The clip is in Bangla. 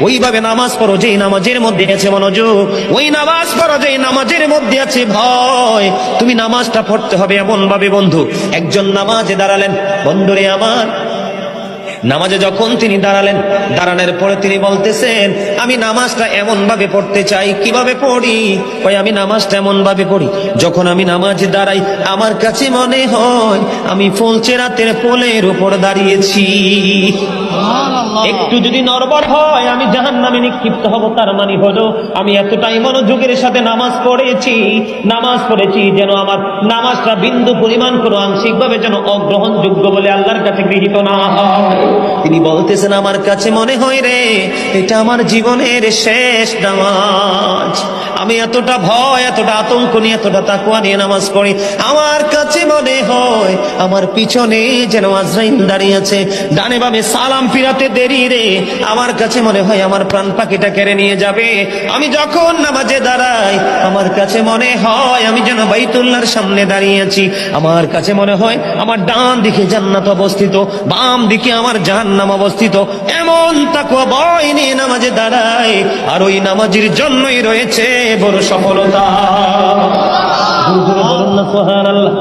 ওইভাবে নামাজ পড়ো যেই নামাজের মধ্যে আছে মনোযোগ, ওই নামাজ পড়ো যেই নামাজের মধ্যে আছে ভয়। তুমি নামাজটা পড়তে হবে এমন ভাবে বন্ধু, একজন নামাজে দাঁড়ালেন, বন্ধুরে আমার, নামাজে যখন তিনি দাঁড়ালেন, দাঁড়ানোর পরে তিনি বলতেছেন আমি নামাজটা এমন ভাবে পড়তে চাই। কিভাবে পড়ি? কই আমি নামাজটা এমন ভাবে পড়ি, যখন আমি নামাজে দাঁড়াই আমার কাছে মনে হয় আমি ফুলচেরাতের পোলের উপর দাঁড়িয়েছি। একটু যদি নড়বড় হয় আমি জাহান্নামে নিক্ষিপ্ত হব। তার মানে হলো আমি এতটাই মনোযোগের সাথে নামাজ পড়েছি যেন আমার নামাজটা বিন্দু পরিমাণ কোনো আংশিকভাবে যেন অগ্রহণযোগ্য বলে আল্লাহর কাছে গৃহীত না হয়। তিনি বলতেছেন আমার কাছে মনে হয় রে এটা আমার জীবনের শেষ নামাজ। আমি এতটা ভয়, এতটা আতঙ্ক নিয়ে, এতটা তাকওয়া নিয়ে নামাজ পড়ি, আমার কাছে মনে হয় আমার পিছনে যেন আজরাইল দাঁড়িয়ে আছে, ডানে বামে সালাম ফিরাতে দেরি রে, আমার কাছে মনে হয় আমার প্রাণ পাখিটা কেড়ে নিয়ে যাবে। আমি যখন নামাজে দাঁড়াই আমার কাছে মনে হয় আমি যেন বাইতুল্লাহর সামনে দাঁড়িয়ে আছি। আমার কাছে মনে হয় আমার ডান দিকে জান্নাত অবস্থিত, বাম দিকে আমার জাহান্নাম অবস্থিত। এমন তাকওয়া ভয় নিয়ে নামাজে দাঁড়াই, আর ওই নামাজের জন্যই রয়েছে বড় সফলতা। বলুন না সুবহানাল্লাহ।